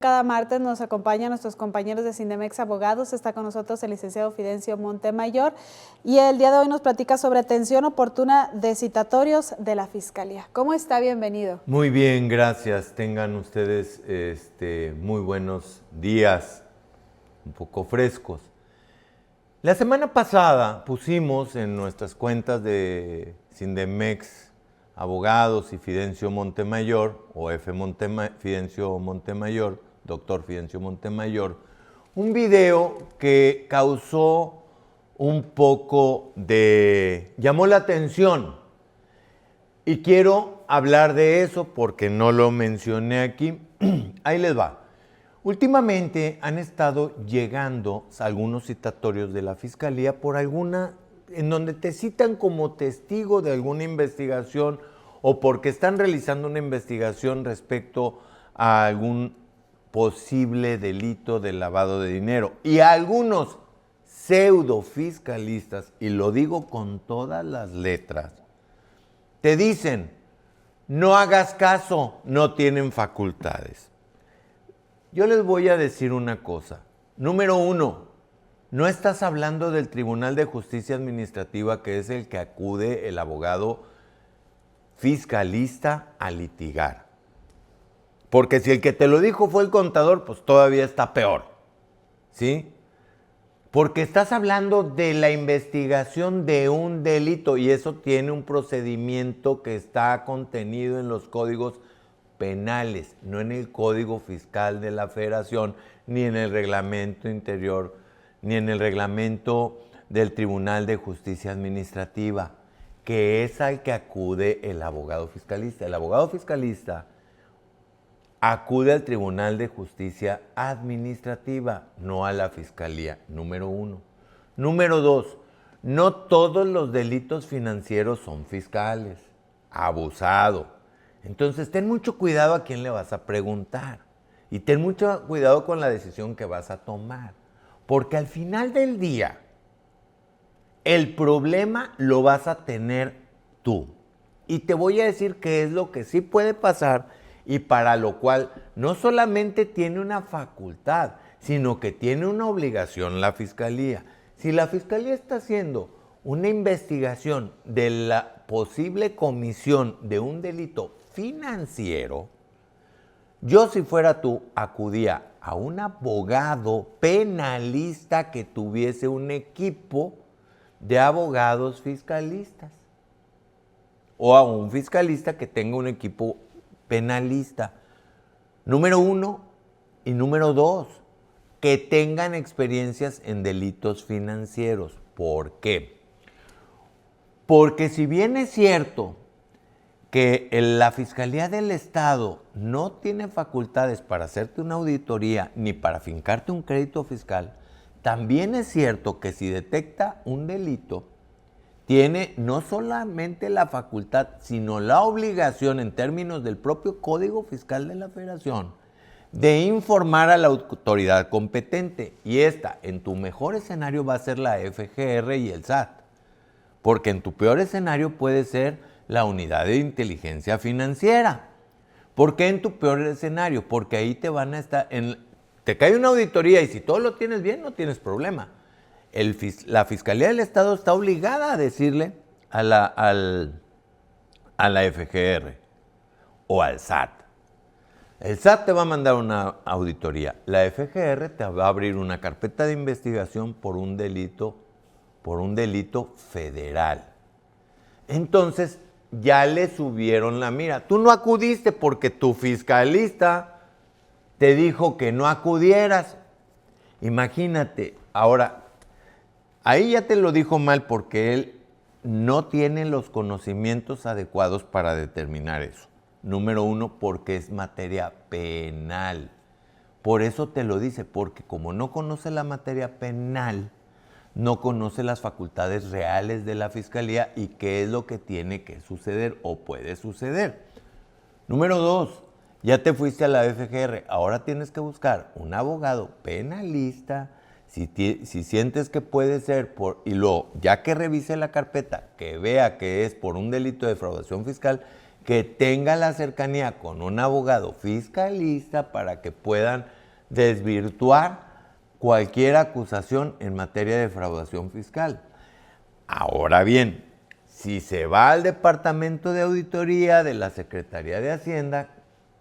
Cada martes nos acompañan nuestros compañeros de Sindemex Abogados. Está con nosotros el licenciado Fidencio Montemayor y el día de hoy nos platica sobre atención oportuna de citatorios de la Fiscalía. ¿Cómo está? Bienvenido. Muy bien, gracias. Tengan ustedes muy buenos días, un poco frescos. La semana pasada pusimos en nuestras cuentas de Sindemex Abogados y Fidencio Montemayor, o Fidencio Montemayor, doctor Fidencio Montemayor, un video que causó un poco llamó la atención. Y quiero hablar de eso porque no lo mencioné aquí. Ahí les va. Últimamente han estado llegando algunos citatorios de la Fiscalía en donde te citan como testigo de alguna investigación o porque están realizando una investigación respecto a algún posible delito de lavado de dinero. Y algunos pseudofiscalistas, y lo digo con todas las letras, te dicen, no hagas caso, no tienen facultades. Yo les voy a decir una cosa. Número uno, no estás hablando del Tribunal de Justicia Administrativa, que es el que acude el abogado fiscalista a litigar. Porque si el que te lo dijo fue el contador, pues todavía está peor, ¿sí? Porque estás hablando de la investigación de un delito y eso tiene un procedimiento que está contenido en los códigos penales, no en el Código Fiscal de la Federación, ni en el reglamento interior, ni en el reglamento del Tribunal de Justicia Administrativa, que es al que acude el abogado fiscalista. El abogado fiscalista acude al Tribunal de Justicia Administrativa, no a la Fiscalía, número uno. Número dos, no todos los delitos financieros son fiscales. Abusado. Entonces, ten mucho cuidado a quién le vas a preguntar y ten mucho cuidado con la decisión que vas a tomar, porque al final del día, el problema lo vas a tener tú. Y te voy a decir qué es lo que sí puede pasar y para lo cual no solamente tiene una facultad, sino que tiene una obligación la Fiscalía. Si la Fiscalía está haciendo una investigación de la posible comisión de un delito financiero, yo si fuera tú acudía a un abogado penalista que tuviese un equipo de abogados fiscalistas o a un fiscalista que tenga un equipo penalista. Número uno y número dos, que tengan experiencias en delitos financieros. ¿Por qué? Porque si bien es cierto que la Fiscalía del Estado no tiene facultades para hacerte una auditoría ni para fincarte un crédito fiscal, también es cierto que si detecta un delito, tiene no solamente la facultad, sino la obligación en términos del propio Código Fiscal de la Federación de informar a la autoridad competente. Y esta, en tu mejor escenario, va a ser la FGR y el SAT. Porque en tu peor escenario puede ser la Unidad de Inteligencia Financiera. ¿Por qué en tu peor escenario? Porque ahí te van a estar, te cae una auditoría y si todo lo tienes bien, no tienes problema. La Fiscalía del Estado está obligada a decirle a la FGR o al SAT. El SAT te va a mandar una auditoría. La FGR te va a abrir una carpeta de investigación por un delito federal. Entonces, ya le subieron la mira. Tú no acudiste porque tu fiscalista te dijo que no acudieras. Imagínate, ahora, ahí ya te lo dijo mal porque él no tiene los conocimientos adecuados para determinar eso. Número uno, porque es materia penal. Por eso te lo dice, porque como no conoce la materia penal, no conoce las facultades reales de la Fiscalía y qué es lo que tiene que suceder o puede suceder. Número dos, ya te fuiste a la FGR, ahora tienes que buscar un abogado penalista. Si sientes que puede ser y luego, ya que revise la carpeta, que vea que es por un delito de defraudación fiscal, que tenga la cercanía con un abogado fiscalista para que puedan desvirtuar cualquier acusación en materia de defraudación fiscal. Ahora bien, si se va al Departamento de Auditoría de la Secretaría de Hacienda,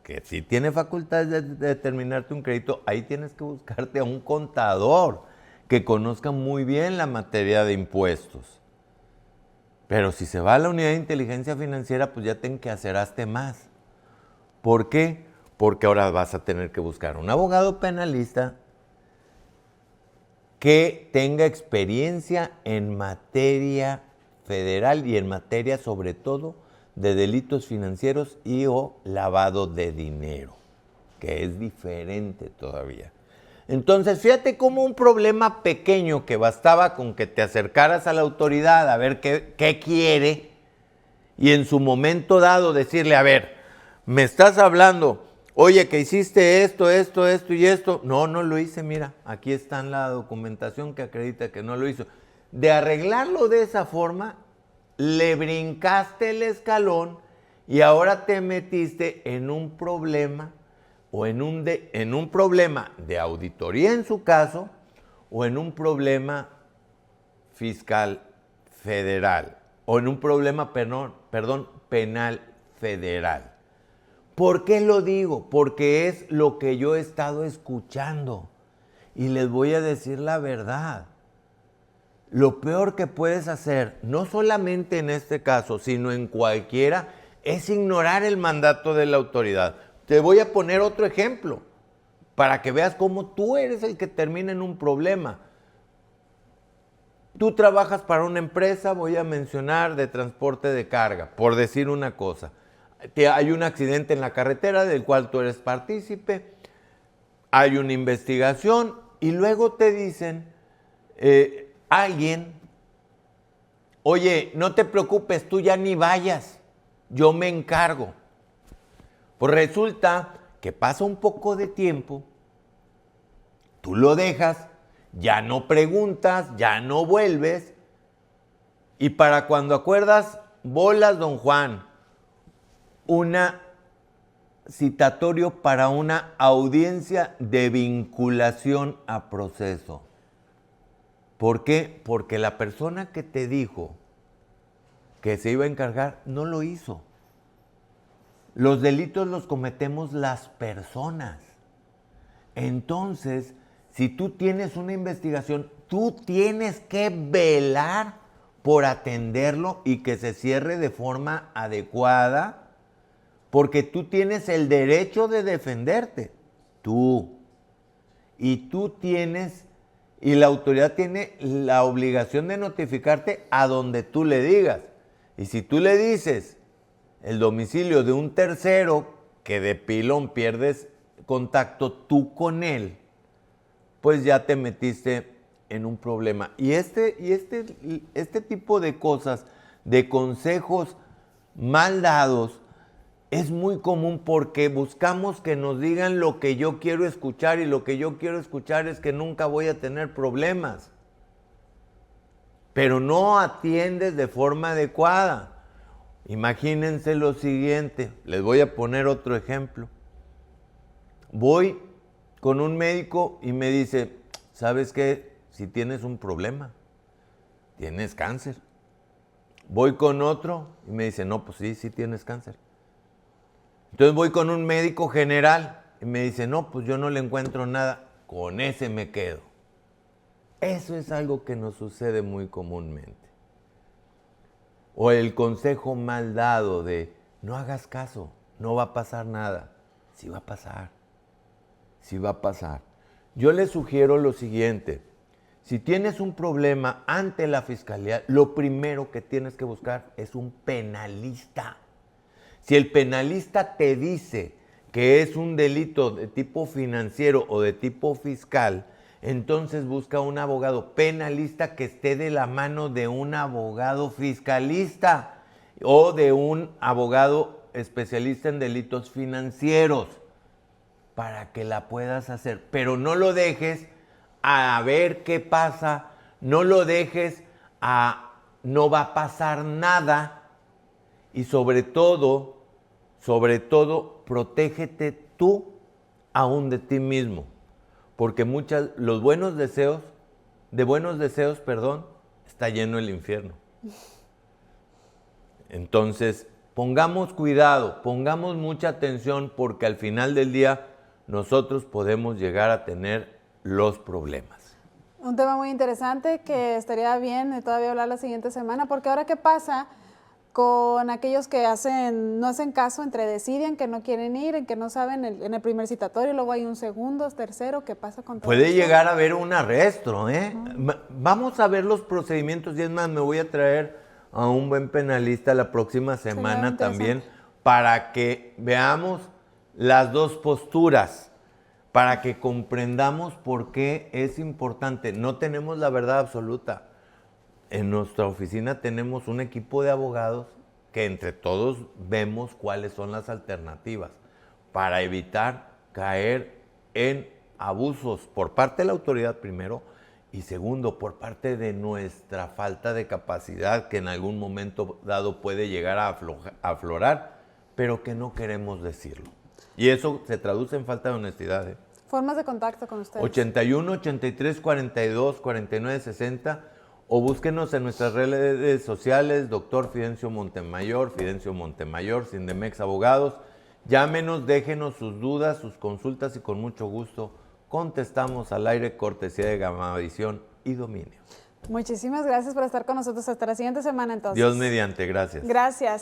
que sí tiene facultades de determinarte un crédito, ahí tienes que buscarte a un contador que conozca muy bien la materia de impuestos. Pero si se va a la unidad de inteligencia financiera, pues ya te enqueaceraste más. ¿Por qué? Porque ahora vas a tener que buscar un abogado penalista que tenga experiencia en materia federal y en materia sobre todo de delitos financieros y o lavado de dinero, que es diferente todavía. Entonces, fíjate cómo un problema pequeño que bastaba con que te acercaras a la autoridad a ver qué quiere y en su momento dado decirle, a ver, me estás hablando, oye, que hiciste esto y esto. No, no lo hice, mira, aquí está la documentación que acredita que no lo hizo. De arreglarlo de esa forma, le brincaste el escalón y ahora te metiste en un problema o en un problema de auditoría en su caso o en un problema fiscal federal o en un problema, penal federal. ¿Por qué lo digo? Porque es lo que yo he estado escuchando y les voy a decir la verdad. Lo peor que puedes hacer, no solamente en este caso, sino en cualquiera, es ignorar el mandato de la autoridad. Te voy a poner otro ejemplo para que veas cómo tú eres el que termina en un problema. Tú trabajas para una empresa, voy a mencionar, de transporte de carga, por decir una cosa. Hay un accidente en la carretera del cual tú eres partícipe, hay una investigación y luego te dicen alguien, oye, no te preocupes, tú ya ni vayas, yo me encargo. Pues resulta que pasa un poco de tiempo, tú lo dejas, ya no preguntas, ya no vuelves, y para cuando acuerdas, bolas, don Juan, una citatorio para una audiencia de vinculación a proceso. ¿Por qué? Porque la persona que te dijo que se iba a encargar no lo hizo. Los delitos los cometemos las personas. Entonces, si tú tienes una investigación, tú tienes que velar por atenderlo y que se cierre de forma adecuada, porque tú tienes el derecho de defenderte. Tú. Y tú tienes, y la autoridad tiene la obligación de notificarte a donde tú le digas. Y si tú le dices el domicilio de un tercero que de pilón pierdes contacto tú con él, pues ya te metiste en un problema. Y este tipo de cosas, de consejos mal dados, es muy común porque buscamos que nos digan lo que yo quiero escuchar y lo que yo quiero escuchar es que nunca voy a tener problemas. Pero no atiendes de forma adecuada. Imagínense lo siguiente, les voy a poner otro ejemplo. Voy con un médico y me dice, ¿sabes qué? Si tienes un problema, tienes cáncer. Voy con otro y me dice, no, pues sí tienes cáncer. Entonces voy con un médico general y me dice, no, pues yo no le encuentro nada, con ese me quedo. Eso es algo que nos sucede muy comúnmente. O el consejo mal dado de, no hagas caso, no va a pasar nada. Sí va a pasar, sí va a pasar. Yo les sugiero lo siguiente, si tienes un problema ante la fiscalía, lo primero que tienes que buscar es un penalista. Si el penalista te dice que es un delito de tipo financiero o de tipo fiscal, entonces busca un abogado penalista que esté de la mano de un abogado fiscalista o de un abogado especialista en delitos financieros para que la puedas hacer. Pero no lo dejes a ver qué pasa, no lo dejes a no va a pasar nada y sobre todo sobre todo, protégete tú aún de ti mismo, porque de buenos deseos, está lleno el infierno. Entonces, pongamos cuidado, pongamos mucha atención, porque al final del día nosotros podemos llegar a tener los problemas. Un tema muy interesante que estaría bien todavía hablar la siguiente semana, porque ahora ¿qué pasa con aquellos que no hacen caso, deciden que no quieren ir, en que no saben en el primer citatorio, luego hay un segundo, tercero? ¿Qué pasa con todo Puede esto? llegar a haber un arresto, ¿eh? Vamos a ver los procedimientos, y es más, me voy a traer a un buen penalista la próxima semana también, para que veamos las dos posturas, para que comprendamos por qué es importante. No tenemos la verdad absoluta. En nuestra oficina tenemos un equipo de abogados que entre todos vemos cuáles son las alternativas para evitar caer en abusos por parte de la autoridad primero, y segundo, por parte de nuestra falta de capacidad, que en algún momento dado puede llegar a aflorar, pero que no queremos decirlo. Y eso se traduce en falta de honestidad, ¿eh? Formas de contacto con ustedes. 81 83 42 49 60, o búsquenos en nuestras redes sociales, Dr. Fidencio Montemayor, Sindemex Abogados. Llámenos, déjenos sus dudas, sus consultas, y con mucho gusto contestamos al aire, cortesía de Gamavisión y Dominio. Muchísimas gracias por estar con nosotros. Hasta la siguiente semana, entonces. Dios mediante, gracias. Gracias.